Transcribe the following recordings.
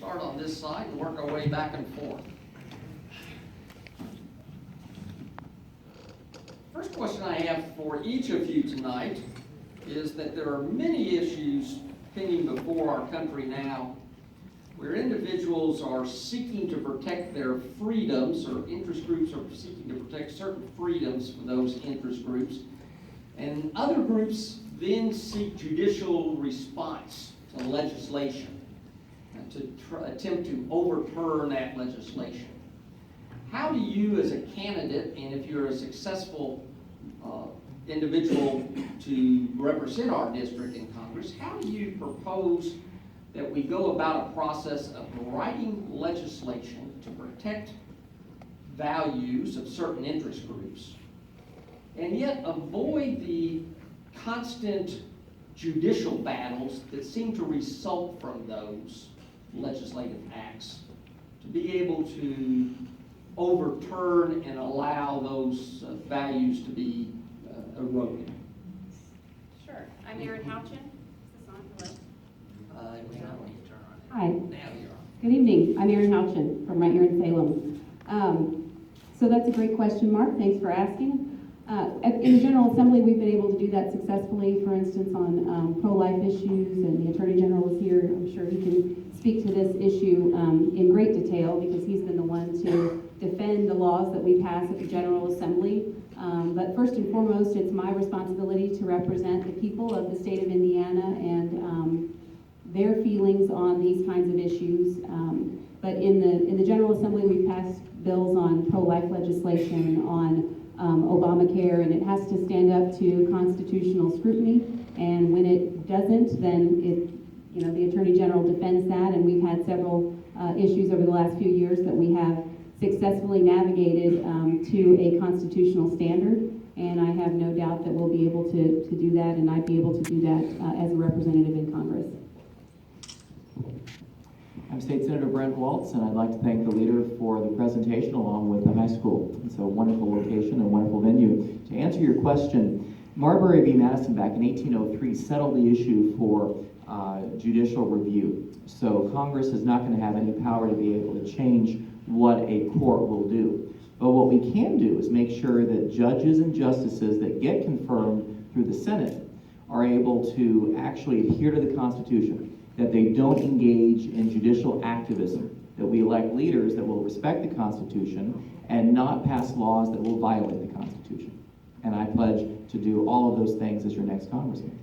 start on this side and work our way back and forth. First question I have for each of you tonight is that there are many issues pending before our country now where individuals are seeking to protect their freedoms, or interest groups are seeking to protect certain freedoms for those interest groups, and other groups then seek judicial response to legislation to attempt to overturn that legislation. How do you, as a candidate, and if you're a successful individual to represent our district in Congress, how do you propose that we go about a process of writing legislation to protect values of certain interest groups, and yet avoid the constant judicial battles that seem to result from those legislative acts, to be able to overturn and allow those values to be eroded? Sure. I'm Erin Houchin. Is this on? Hello? Hi. Now you're on. Good evening. I'm Erin Houchin from right here in Salem. So that's a great question, Mark. Thanks for asking. In the General Assembly, we've been able to do that successfully, for instance, on pro-life issues, and the Attorney General is here. I'm sure he can speak to this issue in great detail because he's been the one to defend the laws that we pass at the General Assembly. But first and foremost, it's my responsibility to represent the people of the state of Indiana and their feelings on these kinds of issues. But in the General Assembly, we've passed bills on pro-life legislation, on Obamacare, and it has to stand up to constitutional scrutiny. And when it doesn't, then the Attorney General defends that. And we've had several issues over the last few years that we have successfully navigated to a constitutional standard. And I have no doubt that we'll be able to do that, and I'd be able to do that as a representative in Congress. I'm State Senator Brent Waltz, and I'd like to thank the leader for the presentation along with the high school. It's a wonderful location and wonderful venue. To answer your question, Marbury v. Madison back in 1803 settled the issue for judicial review. So Congress is not going to have any power to be able to change what a court will do. But what we can do is make sure that judges and justices that get confirmed through the Senate are able to actually adhere to the Constitution, that they don't engage in judicial activism, that we elect leaders that will respect the Constitution and not pass laws that will violate the Constitution. And I pledge to do all of those things as your next congressman.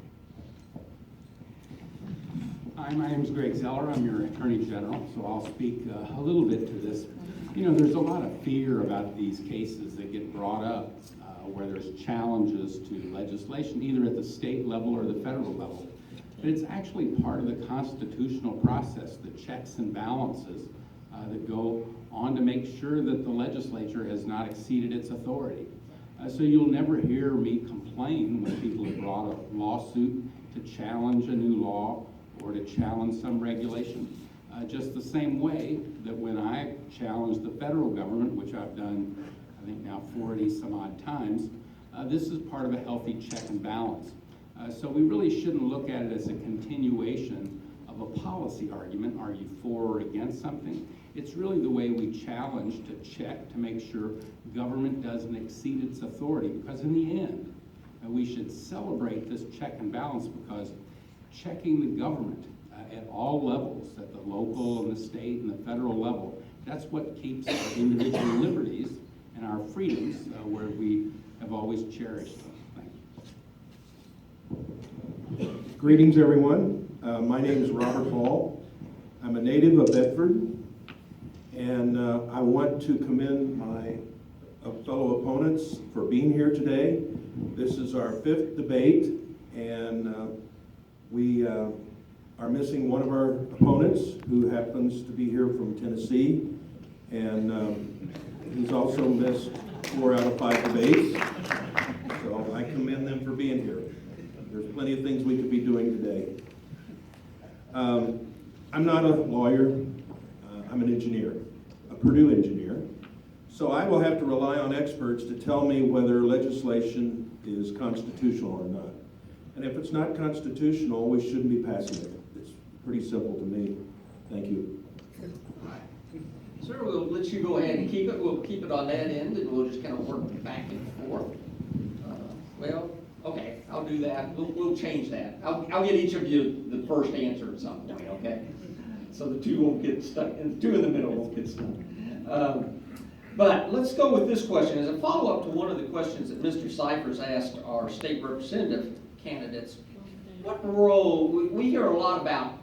Hi, my name is Greg Zeller. I'm your Attorney General, so I'll speak a little bit to this. You know, there's a lot of fear about these cases that get brought up where there's challenges to legislation, either at the state level or the federal level. But it's actually part of the constitutional process, the checks and balances that go on to make sure that the legislature has not exceeded its authority. So you'll never hear me complain when people have brought a lawsuit to challenge a new law or to challenge some regulation. Just the same way that when I challenge the federal government, which I've done, I think now 40 some odd times, this is part of a healthy check and balance. So we really shouldn't look at it as a continuation of a policy argument. Are you for or against something? It's really the way we challenge to check to make sure government doesn't exceed its authority, because in the end, we should celebrate this check and balance, because checking the government at all levels, at the local and the state and the federal level, that's what keeps our individual liberties and our freedoms where we have always cherished them. Thank you. Greetings, everyone. My name is Robert Hall. I'm a native of Bedford, and I want to commend my fellow opponents for being here today. This is our 5th debate, and we are missing one of our opponents, who happens to be here from Tennessee, and he's also missed 4 out of 5 debates, so I commend them for being here. There's plenty of things we could be doing today. I'm not a lawyer. I'm an engineer, a Purdue engineer. So I will have to rely on experts to tell me whether legislation is constitutional or not. And if it's not constitutional, we shouldn't be passing it. It's pretty simple to me. Thank you. since you go ahead and keep it, we'll keep it on that end, and we'll just kind of work back and forth. Well, okay, I'll do that. We'll change that. I'll get each of you the first answer at some point, okay? So the two won't get stuck, and the two in the middle won't get stuck. But let's go with this question. As a follow-up to one of the questions that Mr. Cyphers asked our state representative candidates, what role, we hear a lot about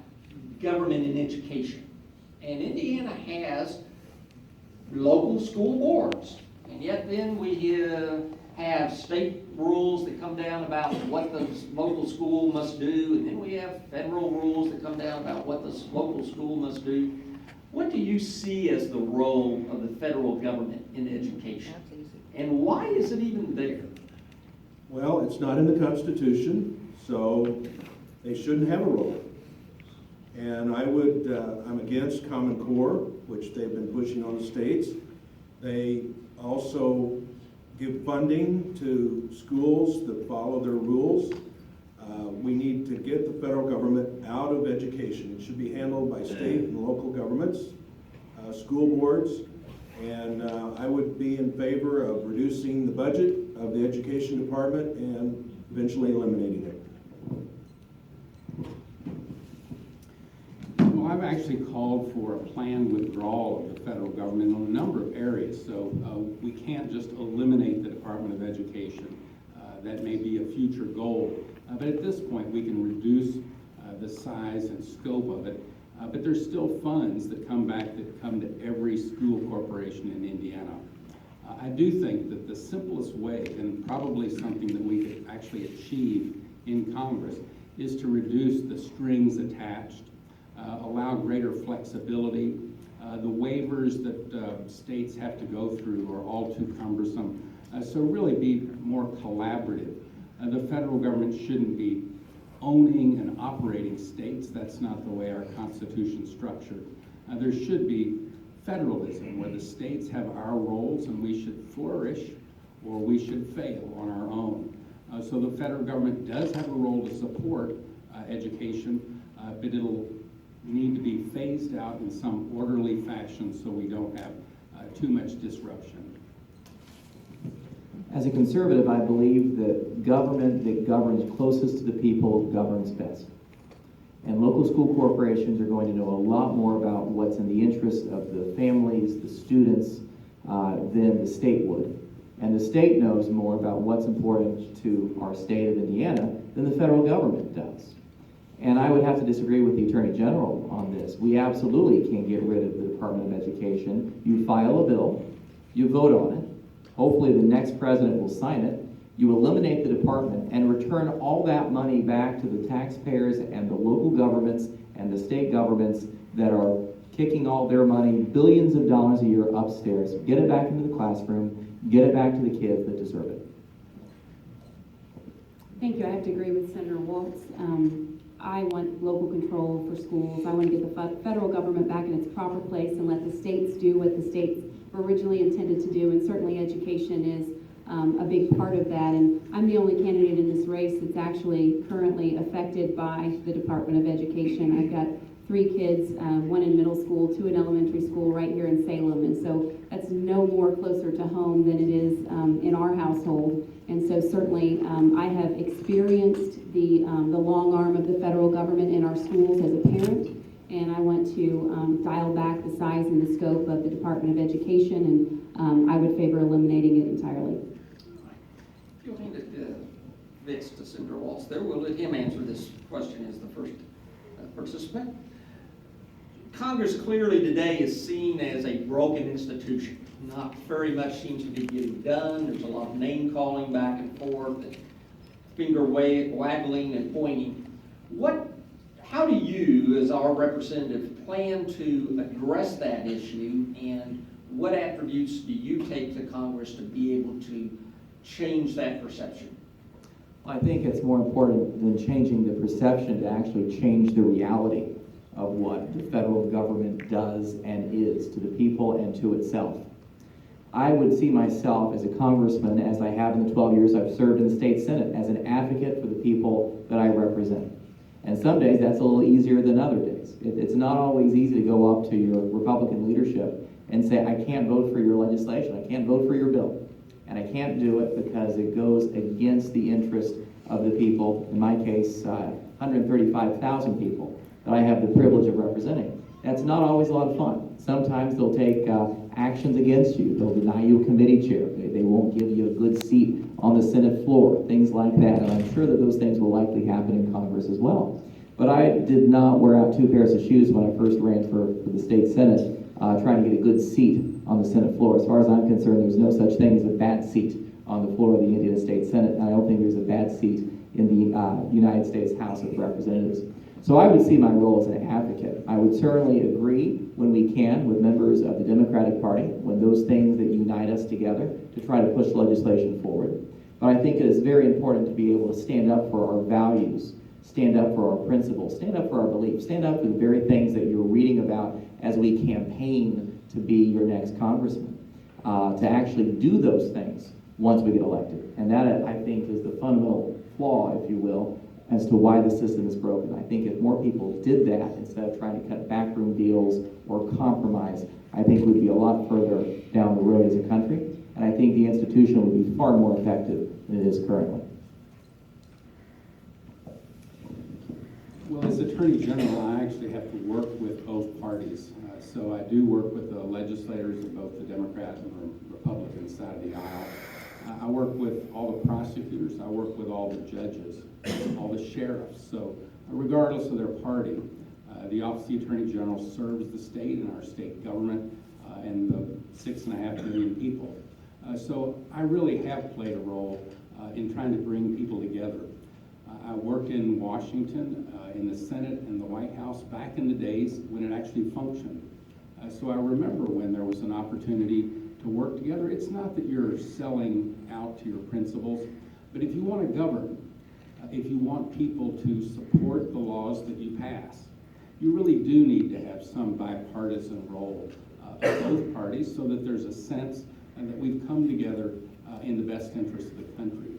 government in education. And Indiana has local school boards. And yet then we have state rules that come down about what the local school must do. And then we have federal rules that come down about what the local school must do. What do you see as the role of the federal government in education? And why is it even there? Well, it's not in the Constitution, so they shouldn't have a role. And I'm against Common Core, which they've been pushing on the states. They also give funding to schools that follow their rules. We need to get the federal government out of education. It should be handled by state and local governments, school boards, and I would be in favor of reducing the budget of the education department and eventually eliminating it. Well, I've actually called for a planned withdrawal of the federal government in a number of areas. So we can't just eliminate the Department of Education. That may be a future goal. But at this point, we can reduce the size and scope of it. But there's still funds that come to every school corporation in Indiana. I do think that the simplest way, and probably something that we could actually achieve in Congress, is to reduce the strings attached, allow greater flexibility. The waivers that states have to go through are all too cumbersome. So really be more collaborative. The federal government shouldn't be owning and operating states. That's not the way our Constitution's structured. There should be federalism, where the states have our roles and we should flourish or we should fail on our own. So the federal government does have a role to support education, but it'll need to be phased out in some orderly fashion so we don't have too much disruption. As a conservative, I believe that government that governs closest to the people governs best. And local school corporations are going to know a lot more about what's in the interest of the families, the students, than the state would. And the state knows more about what's important to our state of Indiana than the federal government does. And I would have to disagree with the Attorney General on this. We absolutely can't get rid of the Department of Education. You file a bill, you vote on it, hopefully the next president will sign it, you eliminate the department and return all that money back to the taxpayers and the local governments and the state governments that are kicking all their money, billions of dollars a year upstairs. Get it back into the classroom, get it back to the kids that deserve it. Thank you. I have to agree with Senator Waltz. I want local control for schools. I want to get the federal government back in its proper place and let the states do what the states were originally intended to do, and certainly education is a big part of that. And I'm the only candidate in this race that's actually currently affected by the Department of Education. I've got 3 kids, 1 in middle school, 2 in elementary school right here in Salem, and so that's no more closer to home than it is in our household. And so certainly I have experienced the long arm of the federal government in our schools as a parent, and I want to dial back the size and the scope of the Department of Education, and I would favor eliminating it entirely. If you'll hand it Vince to Senator Waltz there, we'll let him answer this question as the first participant. Congress clearly today is seen as a broken institution. Not very much seems to be getting done. There's a lot of name calling back and forth, and finger waggling and pointing. How do you, as our representative, plan to address that issue, and what attributes do you take to Congress to be able to change that perception? I think it's more important than changing the perception to actually change the reality of what the federal government does and is to the people and to itself. I would see myself as a congressman, as I have in the 12 years I've served in the state Senate, as an advocate for the people that I represent. And some days that's a little easier than other days. It's not always easy to go up to your Republican leadership and say, I can't vote for your legislation, I can't vote for your bill. And I can't do it because it goes against the interest of the people, in my case, 135,000 people that I have the privilege of representing. That's not always a lot of fun. Sometimes they'll take actions against you. They'll deny you a committee chair. They won't give you a good seat on the Senate floor, things like that. And I'm sure that those things will likely happen in Congress as well. But I did not wear out two pairs of shoes when I first ran for the state Senate, trying to get a good seat on the Senate floor. As far as I'm concerned, there's no such thing as a bad seat on the floor of the Indiana State Senate, and I don't think there's a bad seat in the United States House of Representatives. So I would see my role as an advocate. I would certainly agree when we can with members of the Democratic Party, when those things that unite us together to try to push legislation forward. But I think it is very important to be able to stand up for our values, stand up for our principles, stand up for our beliefs, stand up for the very things that you're reading about as we campaign to be your next congressman, to actually do those things once we get elected. And that, I think, is the fundamental flaw, if you will, as to why the system is broken. I think if more people did that instead of trying to cut backroom deals or compromise, I think we'd be a lot further down the road as a country, and I think the institution would be far more effective than it is currently. Well, as Attorney General, I actually have to work with both parties. So I do work with the legislators of both the Democrat and the Republican side of the aisle. I work with all the prosecutors. I work with all the judges, all the sheriffs. So regardless of their party, the Office of the Attorney General serves the state and our state government and the 6.5 million people. So I really have played a role in trying to bring people together. I worked in Washington, in the Senate and the White House back in the days when it actually functioned. So I remember when there was an opportunity to work together. It's not that you're selling out to your principles, but if you want to govern, if you want people to support the laws that you pass, you really do need to have some bipartisan role of both parties so that there's a sense that we've come together in the best interest of the country.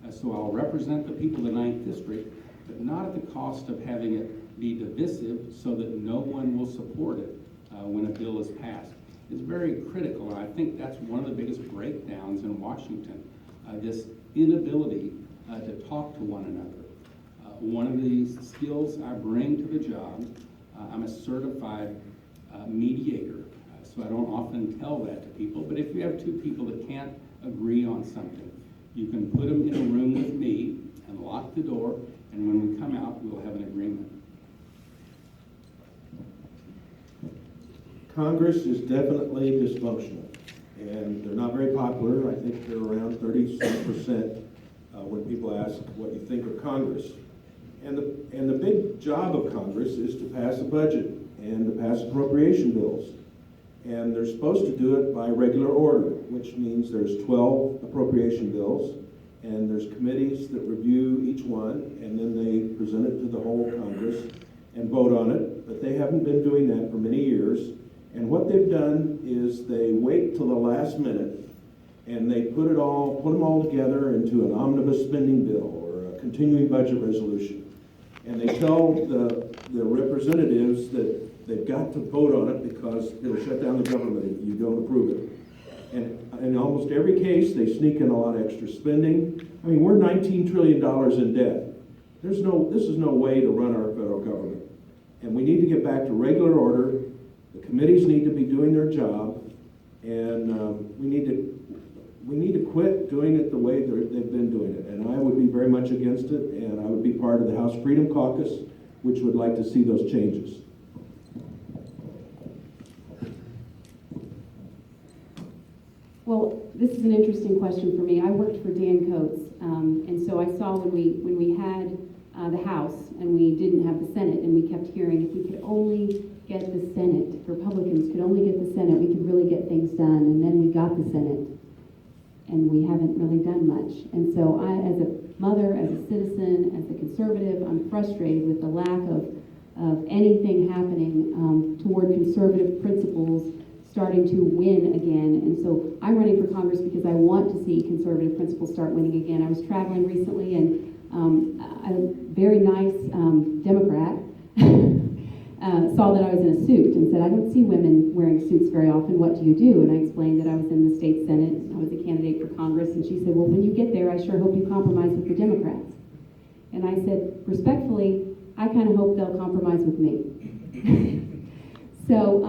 So I'll represent the people of the 9th District, but not at the cost of having it be divisive so that no one will support it when a bill is passed. It's very critical, and I think that's one of the biggest breakdowns in Washington, this inability to talk to one another. One of the skills I bring to the job, I'm a certified mediator, so I don't often tell that to people, but if you have two people that can't agree on something, you can put them in a room with me and lock the door, and when we come out, we'll have an agreement. Congress is definitely dysfunctional, and they're not very popular. I think they're around 30% when people ask what you think of Congress. And the big job of Congress is to pass a budget and to pass appropriation bills. And they're supposed to do it by regular order, which means there's 12 appropriation bills, and there's committees that review each one, and then they present it to the whole Congress and vote on it. But they haven't been doing that for many years. And what they've done is they wait till the last minute and they put them all together into an omnibus spending bill or a continuing budget resolution. And they tell the representatives that they've got to vote on it because it'll shut down the government if you don't approve it. And in almost every case, they sneak in a lot of extra spending. I mean, we're $19 trillion in debt. This is no way to run our federal government. And we need to get back to regular order. The committees need to be doing their job, and we need to quit doing it the way they've been doing it. And I would be very much against it, and I would be part of the House Freedom Caucus, which would like to see those changes. Well, this is an interesting question for me. I worked for Dan Coates, and so I saw when we had the House and we didn't have the Senate, and we kept hearing if we could only get the Senate, if Republicans could only get the Senate, we could really get things done. And then we got the Senate, and we haven't really done much. And so I, as a mother, as a citizen, as a conservative, I'm frustrated with the lack of anything happening toward conservative principles starting to win again. And so I'm running for Congress because I want to see conservative principles start winning again. I was traveling recently, and a very nice Democrat saw that I was in a suit and said, I don't see women wearing suits very often. What do you do? And I explained that I was in the state Senate. I was a candidate for Congress. And she said, well, when you get there, I sure hope you compromise with the Democrats. And I said, respectfully, I kind of hope they'll compromise with me. So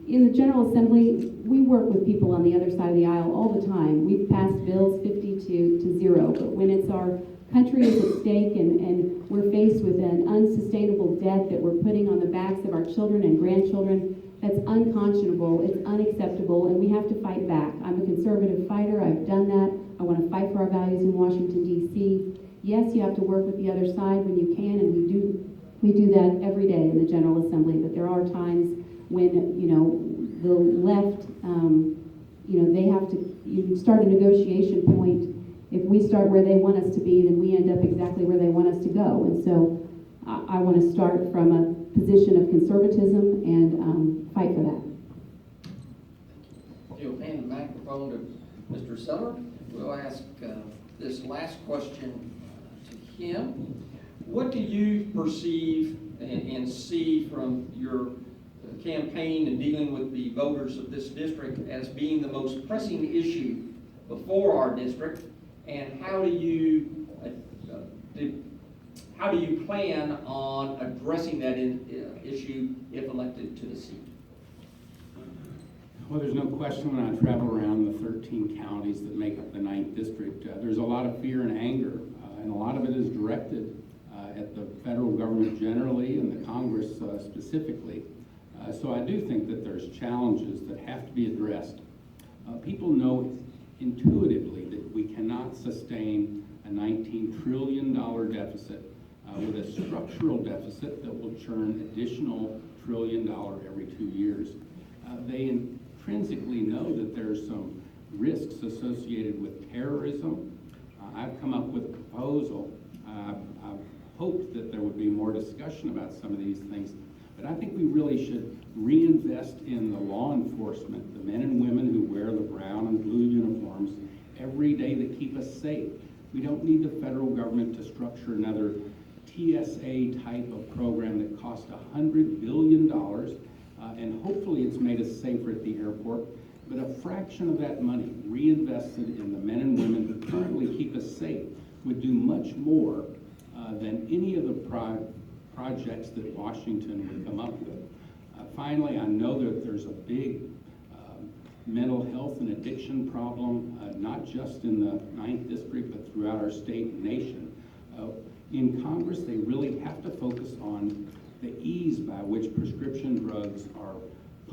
in the General Assembly, we work with people on the other side of the aisle all the time. We've passed bills 50-0, but when it's our country is at stake and we're faced with an unsustainable debt that we're putting on the backs of our children and grandchildren, that's unconscionable, it's unacceptable, and we have to fight back. I'm a conservative fighter, I've done that. I want to fight for our values in Washington, D.C. Yes, you have to work with the other side when you can, and we do that every day in the General Assembly, but there are times when, you know, the left, you know, they have to start a negotiation point. If we start where they want us to be, then we end up exactly where they want us to go. And so I want to start from a position of conservatism and fight for that. If you'll hand the microphone to Mr. Seller, we'll ask this last question to him. What do you perceive and see from your campaign and dealing with the voters of this district as being the most pressing issue before our district, and how do you plan on addressing that issue if elected to the seat? Well, there's no question when I travel around the 13 counties that make up the 9th district, there's a lot of fear and anger, and a lot of it is directed at the federal government generally and the Congress specifically. So I do think that there's challenges that have to be addressed. People know intuitively that we cannot sustain a $19 trillion deficit with a structural deficit that will churn additional $1 trillion every 2 years. They intrinsically know that there's some risks associated with terrorism. I've come up with a proposal. I've hoped that there would be more discussion about some of these things, but I think we really should reinvest in the law enforcement, the men and women who wear the brown and blue uniforms every day that keep us safe. We don't need the federal government to structure another TSA type of program that costs $100 billion, and hopefully it's made us safer at the airport, but a fraction of that money reinvested in the men and women who currently keep us safe would do much more than any of the projects that Washington would come up with. Finally, I know that there's a big mental health and addiction problem, not just in the 9th district, but throughout our state and nation. In Congress, they really have to focus on the ease by which prescription drugs are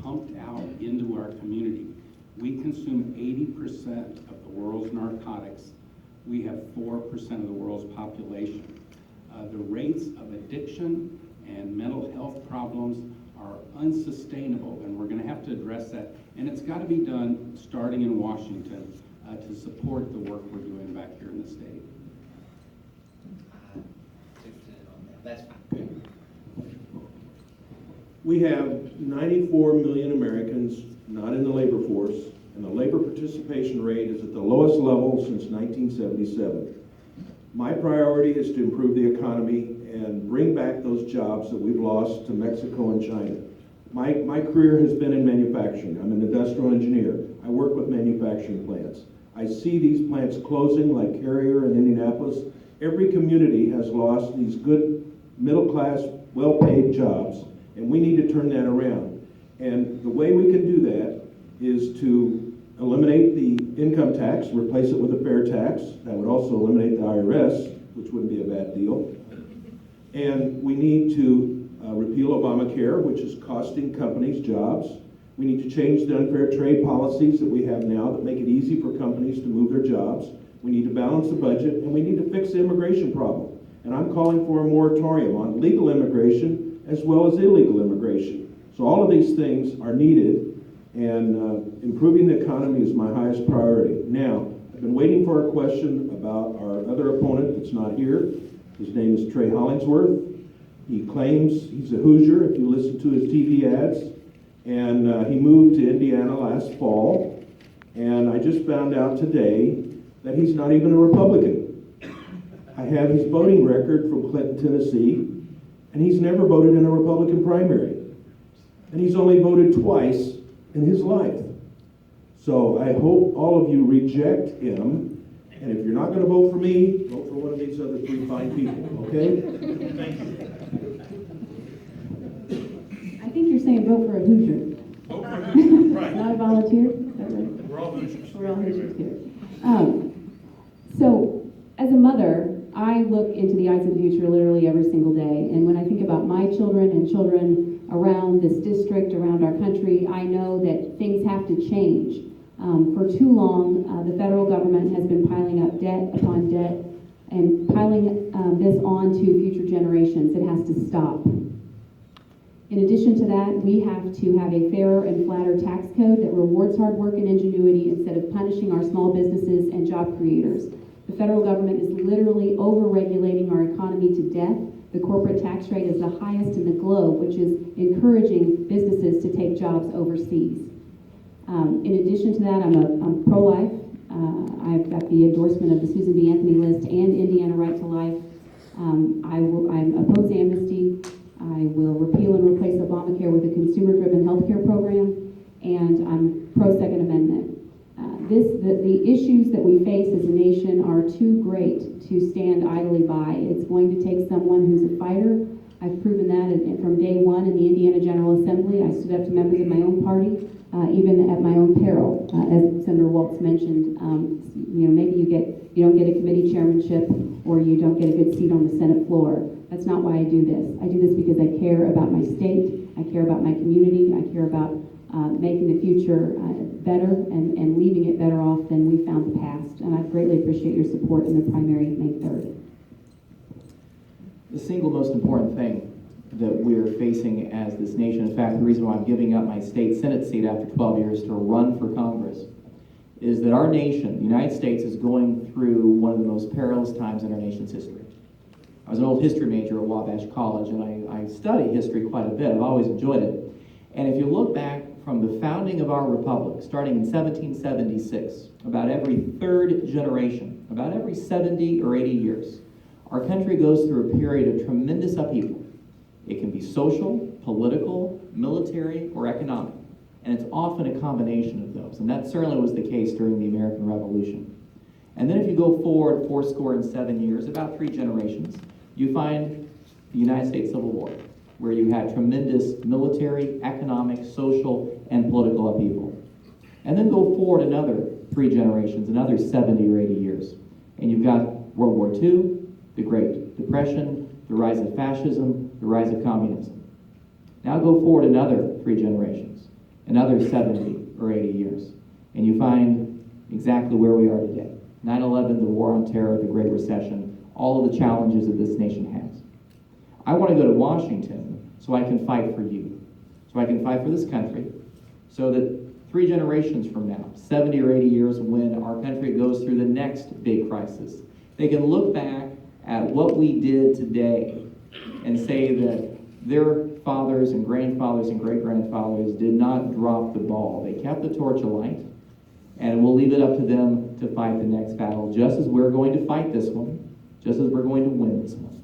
pumped out into our community. We consume 80% of the world's narcotics. We have 4% of the world's population. The rates of addiction and mental health problems are unsustainable, and we're going to have to address that. And it's got to be done starting in Washington to support the work we're doing back here in the state. That's good. We have 94 million Americans not in the labor force, and the labor participation rate is at the lowest level since 1977. My priority is to improve the economy and bring back those jobs that we've lost to Mexico and China. My career has been in manufacturing. I'm an industrial engineer. I work with manufacturing plants. I see these plants closing like Carrier in Indianapolis. Every community has lost these good middle-class, well-paid jobs, and we need to turn that around. And the way we can do that is to eliminate the income tax, replace it with a fair tax. That would also eliminate the IRS, which wouldn't be a bad deal. And we need to repeal Obamacare, which is costing companies jobs. We need to change the unfair trade policies that we have now that make it easy for companies to move their jobs. We need to balance the budget, and we need to fix the immigration problem. And I'm calling for a moratorium on legal immigration as well as illegal immigration. So all of these things are needed, and improving the economy is my highest priority. Now, I've been waiting for a question about our other opponent that's not here. His name is Trey Hollingsworth. He claims he's a Hoosier, if you listen to his TV ads, and he moved to Indiana last fall, and I just found out today that he's not even a Republican. I have his voting record from Clinton, Tennessee, and he's never voted in a Republican primary. and he's only voted twice in his life. So I hope all of you reject him, and if you're not going to vote for me, vote for one of these other three fine people, okay? Thank you. I think you're saying vote for a Hoosier. Vote for Hoosier, right. Not a volunteer? Is that right? We're all Hoosiers. We're all Hoosiers here. So, as a mother, I look into the eyes of the future literally every single day. And when I think about my children and children around this district, around our country, I know that things have to change. For too long, the federal government has been piling up debt upon debt and piling this on to future generations. It has to stop. In addition to that, we have to have a fairer and flatter tax code that rewards hard work and ingenuity instead of punishing our small businesses and job creators. The federal government is literally over-regulating our economy to death. The corporate tax rate is the highest in the globe, which is encouraging businesses to take jobs overseas. In addition to that, I'm pro-life. I've got the endorsement of the Susan B. Anthony list and Indiana Right to Life. I'm opposed amnesty. I will repeal and replace Obamacare with a consumer-driven health care program, and I'm pro-Second Amendment. The issues that we face as a nation are too great to stand idly by. It's going to take someone who's a fighter. I've proven that from day one in the Indiana General Assembly. I stood up to members of my own party, even at my own peril. As Senator Waltz mentioned, maybe you don't get a committee chairmanship or you don't get a good seat on the Senate floor. That's not why I do this. I do this because I care about my state, I care about my community, I care about making the future better and leaving it better off than we found the past. And I greatly appreciate your support in the primary May 3rd. The single most important thing that we're facing as this nation, in fact, the reason why I'm giving up my state Senate seat after 12 years to run for Congress, is that our nation, the United States, is going through one of the most perilous times in our nation's history. I was an old history major at Wabash College, and I study history quite a bit. I've always enjoyed it. And if you look back from the founding of our republic, starting in 1776, about every third generation, about every 70 or 80 years, our country goes through a period of tremendous upheaval. It can be social, political, military, or economic. And it's often a combination of those. And that certainly was the case during the American Revolution. And then if you go forward 77 years, about 3 generations, you find the United States Civil War, where you had tremendous military, economic, social, and political upheaval. And then go forward another 3 generations, another 70 or 80 years. And you've got World War II, the Great Depression, the rise of fascism, the rise of communism. Now go forward another 3 generations, another 70 or 80 years, and you find exactly where we are today. 9/11, the War on Terror, the Great Recession, all of the challenges that this nation has. I want to go to Washington so I can fight for you, so I can fight for this country, so that 3 generations from now, 70 or 80 years, when our country goes through the next big crisis, they can look back at what we did today and say that their fathers and grandfathers and great-grandfathers did not drop the ball. They kept the torch alight, and we'll leave it up to them to fight the next battle, just as we're going to fight this one, just as we're going to win this one.